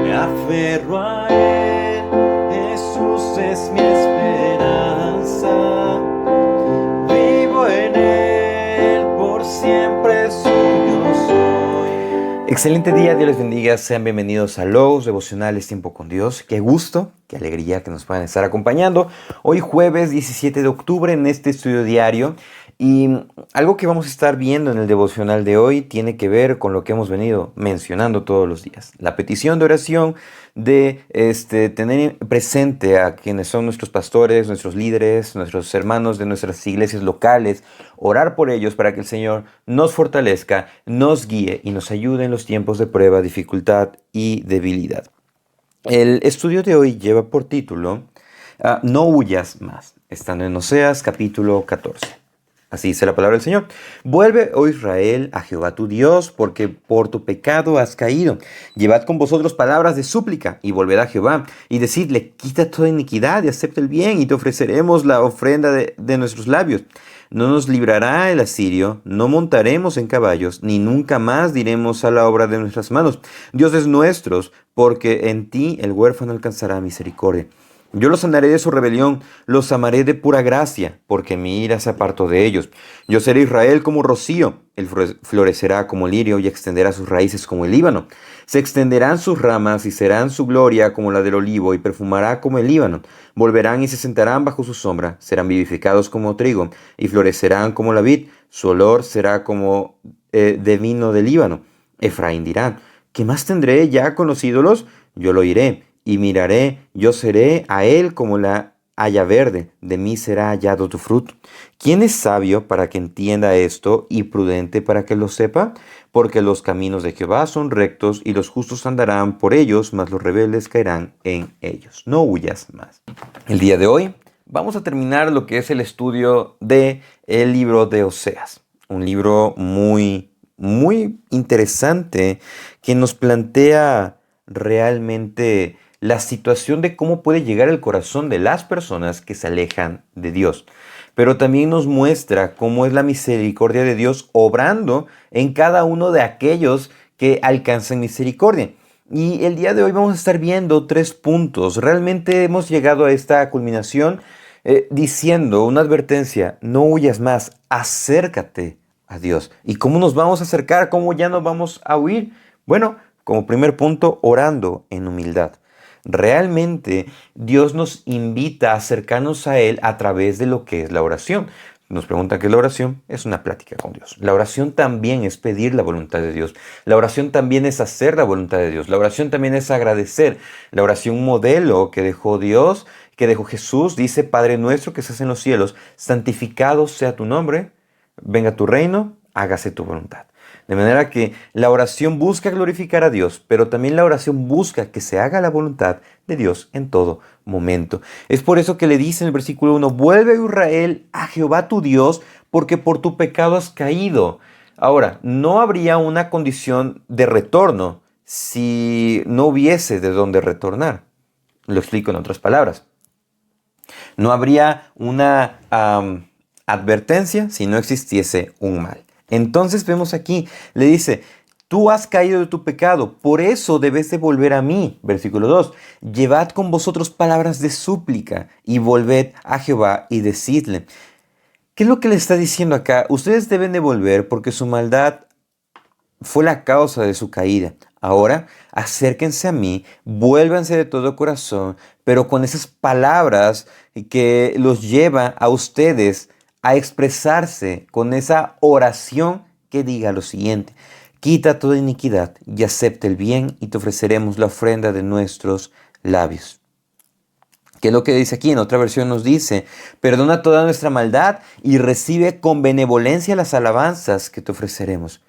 Me aferro a Él, Jesús es mi esperanza. Vivo en Él, por siempre suyo soy. Excelente día, Dios les bendiga. Sean bienvenidos a Logos Devocionales Tiempo con Dios. Qué gusto, qué alegría que nos puedan estar acompañando. Hoy jueves 17 de octubre en este estudio diario. Y algo que vamos a estar viendo en el devocional de hoy tiene que ver con lo que hemos venido mencionando todos los días. La petición de oración de tener presente a quienes son nuestros pastores, nuestros líderes, nuestros hermanos de nuestras iglesias locales, orar por ellos para que el Señor nos fortalezca, nos guíe y nos ayude en los tiempos de prueba, dificultad y debilidad. El estudio de hoy lleva por título No huyas más, estando en Oseas capítulo 14. Así dice la palabra del Señor. Vuelve, oh Israel, a Jehová tu Dios, porque por tu pecado has caído. Llevad con vosotros palabras de súplica, y volved a Jehová, y decidle, quita toda iniquidad, y acepta el bien, y te ofreceremos la ofrenda de nuestros labios. No nos librará el asirio, no montaremos en caballos, ni nunca más diremos a la obra de nuestras manos, Dioses nuestros, porque en ti el huérfano alcanzará misericordia. Yo los sanaré de su rebelión, los amaré de pura gracia, porque mi ira se apartó de ellos. Yo seré Israel como rocío, él florecerá como lirio y extenderá sus raíces como el Líbano. Se extenderán sus ramas y serán su gloria como la del olivo y perfumará como el Líbano. Volverán y se sentarán bajo su sombra, serán vivificados como trigo y florecerán como la vid. Su olor será como de vino del Líbano. Efraín dirá, ¿qué más tendré ya con los ídolos? Yo lo iré. Y miraré, yo seré a él como la haya verde, de mí será hallado tu fruto. ¿Quién es sabio para que entienda esto y prudente para que lo sepa? Porque los caminos de Jehová son rectos y los justos andarán por ellos, mas los rebeldes caerán en ellos. No huyas más. El día de hoy vamos a terminar lo que es el estudio de el libro de Oseas. Un libro muy interesante que nos plantea realmente la situación de cómo puede llegar el corazón de las personas que se alejan de Dios. Pero también nos muestra cómo es la misericordia de Dios obrando en cada uno de aquellos que alcanzan misericordia. Y el día de hoy vamos a estar viendo 3 puntos. Realmente hemos llegado a esta culminación diciendo una advertencia: no huyas más, acércate a Dios. ¿Y cómo nos vamos a acercar? ¿Cómo ya no vamos a huir? Bueno, como primer punto, orando en humildad. Realmente Dios nos invita a acercarnos a Él a través de lo que es la oración. Nos preguntan qué es la oración. Es una plática con Dios. La oración también es pedir la voluntad de Dios. La oración también es hacer la voluntad de Dios. La oración también es agradecer. La oración modelo que dejó Dios, que dejó Jesús, dice: Padre nuestro que estás en los cielos, santificado sea tu nombre, venga tu reino, hágase tu voluntad. De manera que la oración busca glorificar a Dios, pero también la oración busca que se haga la voluntad de Dios en todo momento. Es por eso que le dice en el versículo 1, vuelve Israel a Jehová tu Dios, porque por tu pecado has caído. Ahora, no habría una condición de retorno si no hubiese de dónde retornar. Lo explico en otras palabras. No habría una advertencia si no existiese un mal. Entonces vemos aquí, le dice, tú has caído de tu pecado, por eso debes de volver a mí. Versículo 2, llevad con vosotros palabras de súplica y volved a Jehová y decidle. ¿Qué es lo que le está diciendo acá? Ustedes deben de volver porque su maldad fue la causa de su caída. Ahora, acérquense a mí, vuélvanse de todo corazón, pero con esas palabras que los lleva a ustedes a expresarse, con esa oración que diga lo siguiente: quita toda iniquidad y acepta el bien y te ofreceremos la ofrenda de nuestros labios. ¿Qué es lo que dice aquí? En otra versión nos dice: perdona toda nuestra maldad y recibe con benevolencia las alabanzas que te ofreceremos.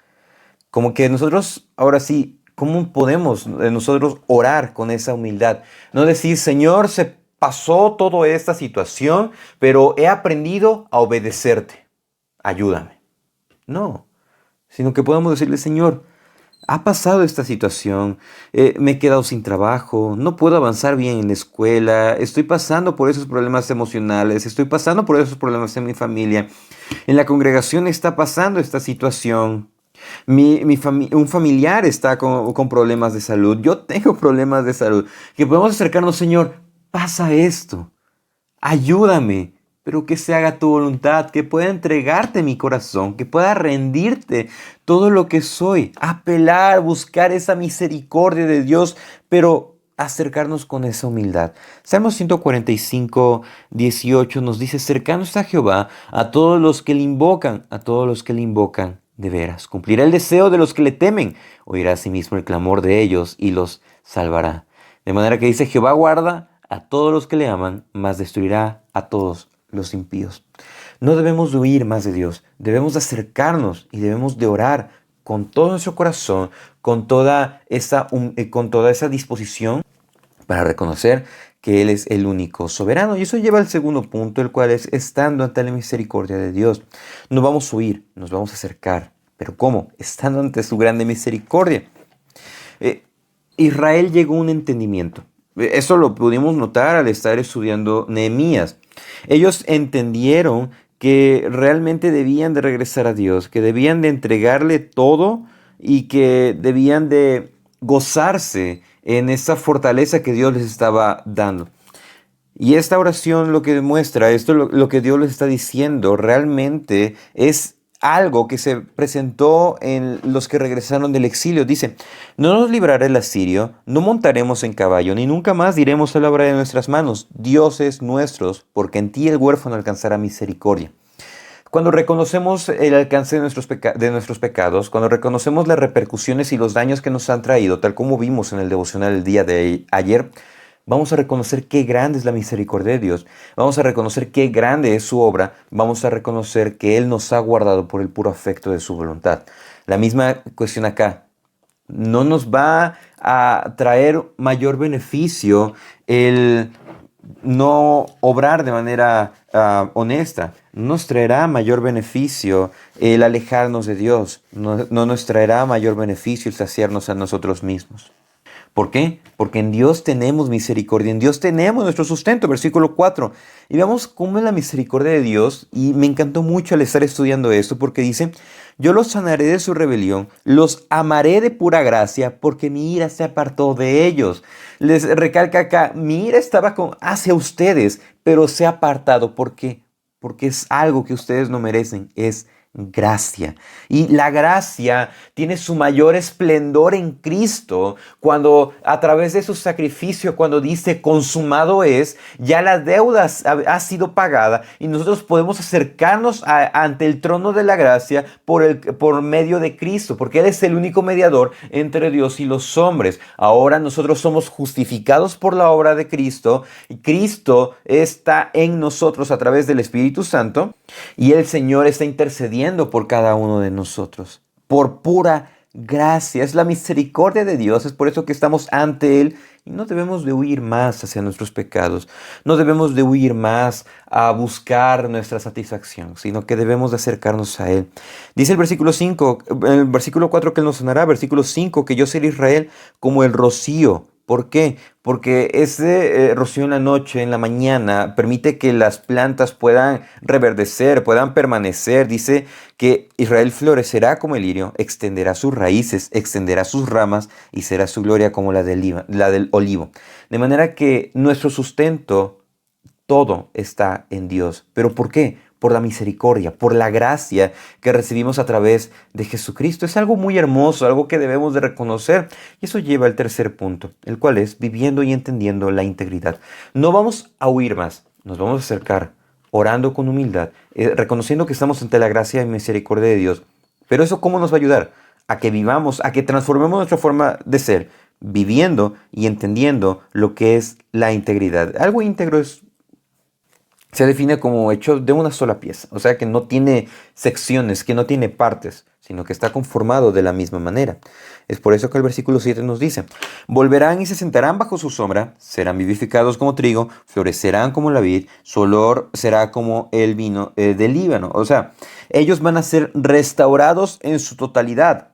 Como que nosotros, ahora sí, ¿cómo podemos nosotros orar con esa humildad? No decir: Señor, se pasó toda esta situación, pero he aprendido a obedecerte. Ayúdame. No, sino que podamos decirle: Señor, ha pasado esta situación, me he quedado sin trabajo, no puedo avanzar bien en la escuela, estoy pasando por esos problemas emocionales, estoy pasando por esos problemas en mi familia, en la congregación está pasando esta situación. Un familiar está con problemas de salud. Yo tengo problemas de salud. Que podemos acercarnos, Señor, pasa esto. Ayúdame, pero que se haga tu voluntad, que pueda entregarte mi corazón, que pueda rendirte todo lo que soy, apelar, buscar esa misericordia de Dios, pero acercarnos con esa humildad. Salmo 145, 18 nos dice, cercano está Jehová a todos los que le invocan, a todos los que le invocan de veras. Cumplirá el deseo de los que le temen, oirá asimismo el clamor de ellos y los salvará. De manera que dice, Jehová guarda a todos los que le aman, mas destruirá a todos los impíos. No debemos de huir más de Dios, debemos de acercarnos y debemos de orar con todo nuestro corazón, con toda esa disposición para reconocer que Él es el único soberano. Y eso lleva al segundo punto, el cual es estando ante la misericordia de Dios. No vamos a huir, nos vamos a acercar. ¿Pero cómo? Estando ante su grande misericordia. Israel llegó a un entendimiento. Eso lo pudimos notar al estar estudiando Nehemías. Ellos entendieron que realmente debían de regresar a Dios, que debían de entregarle todo y que debían de gozarse en esa fortaleza que Dios les estaba dando. Y esta oración lo que demuestra, lo que Dios les está diciendo, realmente es algo que se presentó en los que regresaron del exilio. Dice, no nos librará el asirio, no montaremos en caballo, ni nunca más diremos a la obra de nuestras manos, dioses nuestros, porque en ti el huérfano alcanzará misericordia. Cuando reconocemos el alcance de nuestros pecados, cuando reconocemos las repercusiones y los daños que nos han traído, tal como vimos en el devocional el día de ayer, vamos a reconocer qué grande es la misericordia de Dios. Vamos a reconocer qué grande es su obra. Vamos a reconocer que Él nos ha guardado por el puro afecto de su voluntad. La misma cuestión acá. No nos va a traer mayor beneficio el no obrar de manera honesta. No nos traerá mayor beneficio el alejarnos de Dios. No nos traerá mayor beneficio el saciarnos a nosotros mismos. ¿Por qué? Porque en Dios tenemos misericordia, en Dios tenemos nuestro sustento, versículo 4. Y veamos cómo es la misericordia de Dios, y me encantó mucho al estar estudiando esto, porque dice, yo los sanaré de su rebelión, los amaré de pura gracia, porque mi ira se apartó de ellos. Les recalca acá, mi ira estaba hacia ustedes, pero se ha apartado. ¿Por qué? Porque es algo que ustedes no merecen, es gracia. Y la gracia tiene su mayor esplendor en Cristo cuando a través de su sacrificio, cuando dice consumado es, ya la deuda ha sido pagada y nosotros podemos acercarnos ante el trono de la gracia por medio de Cristo, porque Él es el único mediador entre Dios y los hombres. Ahora nosotros somos justificados por la obra de Cristo y Cristo está en nosotros a través del Espíritu Santo y el Señor está intercediendo por cada uno de nosotros, por pura gracia. Es la misericordia de Dios, es por eso que estamos ante Él y no debemos de huir más hacia nuestros pecados, no debemos de huir más a buscar nuestra satisfacción, sino que debemos de acercarnos a Él. Dice el versículo 5, el versículo 4 que Él nos sonará, versículo 5, que yo seré Israel como el rocío. ¿Por qué? Porque ese rocío en la noche, en la mañana, permite que las plantas puedan reverdecer, puedan permanecer. Dice que Israel florecerá como el lirio, extenderá sus raíces, extenderá sus ramas y será su gloria como la del olivo. De manera que nuestro sustento, todo está en Dios. ¿Pero por qué? Por la misericordia, por la gracia que recibimos a través de Jesucristo. Es algo muy hermoso, algo que debemos de reconocer. Y eso lleva al tercer punto, el cual es viviendo y entendiendo la integridad. No vamos a huir más, nos vamos a acercar orando con humildad, reconociendo que estamos ante la gracia y misericordia de Dios. Pero eso, ¿cómo nos va a ayudar? A que vivamos, a que transformemos nuestra forma de ser, viviendo y entendiendo lo que es la integridad. Algo íntegro se define como hecho de una sola pieza, o sea que no tiene secciones, que no tiene partes, sino que está conformado de la misma manera. Es por eso que el versículo 7 nos dice, volverán y se sentarán bajo su sombra, serán vivificados como trigo, florecerán como la vid, su olor será como el vino del Líbano. O sea, ellos van a ser restaurados en su totalidad.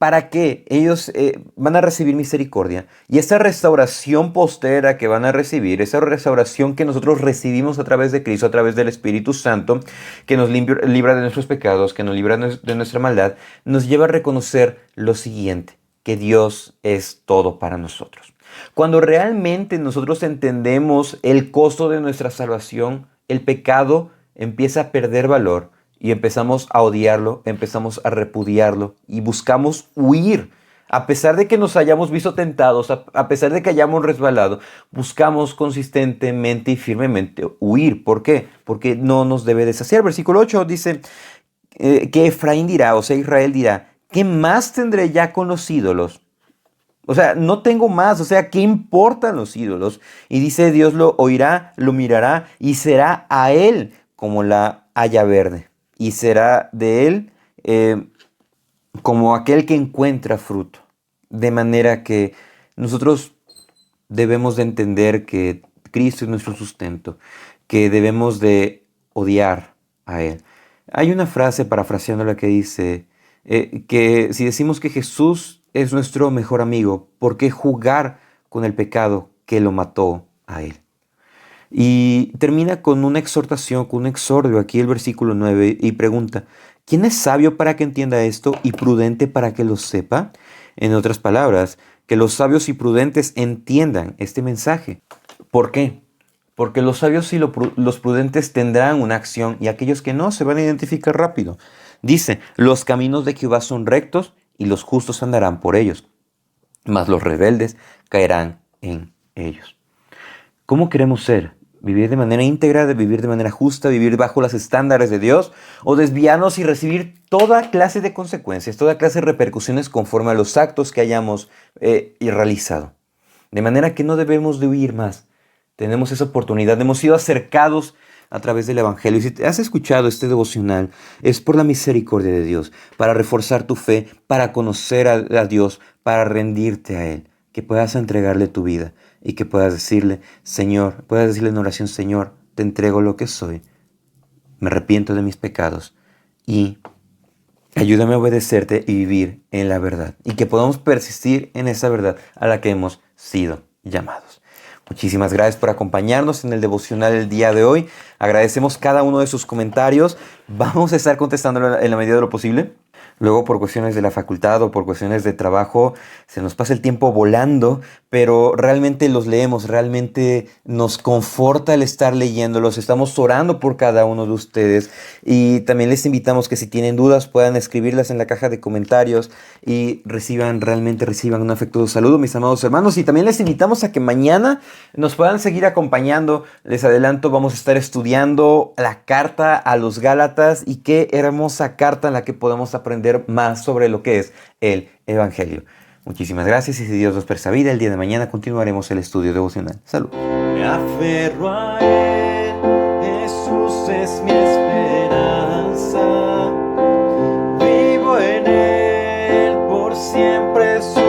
¿Para qué? Ellos van a recibir misericordia. Y esa restauración postera que van a recibir, esa restauración que nosotros recibimos a través de Cristo, a través del Espíritu Santo, que nos libra de nuestros pecados, que nos libra de nuestra maldad, nos lleva a reconocer lo siguiente, que Dios es todo para nosotros. Cuando realmente nosotros entendemos el costo de nuestra salvación, el pecado empieza a perder valor y empezamos a odiarlo, empezamos a repudiarlo y buscamos huir. A pesar de que nos hayamos visto tentados, a pesar de que hayamos resbalado, buscamos consistentemente y firmemente huir. ¿Por qué? Porque no nos debe desafiar. Versículo 8 dice que Efraín dirá, o sea, Israel dirá, ¿qué más tendré ya con los ídolos? O sea, no tengo más, o sea, ¿qué importan los ídolos? Y dice, Dios lo oirá, lo mirará y será a él como la haya verde. Y será de él como aquel que encuentra fruto. De manera que nosotros debemos de entender que Cristo es nuestro sustento, que debemos de odiar a Él. Hay una frase parafraseándola que dice que si decimos que Jesús es nuestro mejor amigo, ¿por qué jugar con el pecado que lo mató a Él? Y termina con una exhortación, con un exordio, aquí el versículo 9, y pregunta, ¿quién es sabio para que entienda esto y prudente para que lo sepa? En otras palabras, que los sabios y prudentes entiendan este mensaje. ¿Por qué? Porque los sabios y los prudentes tendrán una acción y aquellos que no se van a identificar rápido. Dice, los caminos de Jehová son rectos y los justos andarán por ellos, mas los rebeldes caerán en ellos. ¿Cómo queremos ser? ¿Vivir de manera íntegra, de vivir de manera justa, vivir bajo los estándares de Dios? ¿O desviarnos y recibir toda clase de consecuencias, toda clase de repercusiones conforme a los actos que hayamos realizado? De manera que no debemos de huir más. Tenemos esa oportunidad. Hemos sido acercados a través del Evangelio. Y si te has escuchado este devocional, es por la misericordia de Dios, para reforzar tu fe, para conocer a Dios, para rendirte a Él, que puedas entregarle tu vida y que puedas decirle, Señor, puedas decirle en oración, Señor, te entrego lo que soy, me arrepiento de mis pecados y ayúdame a obedecerte y vivir en la verdad. Y que podamos persistir en esa verdad a la que hemos sido llamados. Muchísimas gracias por acompañarnos en el devocional del día de hoy. Agradecemos cada uno de sus comentarios. Vamos a estar contestándolo en la medida de lo posible. Luego, por cuestiones de la facultad o por cuestiones de trabajo, se nos pasa el tiempo volando, pero realmente los leemos, realmente nos conforta el estar leyéndolos. Estamos orando por cada uno de ustedes y también les invitamos que si tienen dudas puedan escribirlas en la caja de comentarios y realmente reciban un afectuoso saludo, mis amados hermanos. Y también les invitamos a que mañana nos puedan seguir acompañando. Les adelanto, vamos a estar estudiando la carta a los Gálatas y qué hermosa carta en la que podemos aprender más sobre lo que es el Evangelio. Muchísimas gracias y si Dios nos presta vida, el día de mañana continuaremos el estudio devocional. Salud. Me aferro a Él, Jesús es mi esperanza. Vivo en Él, por siempre soy.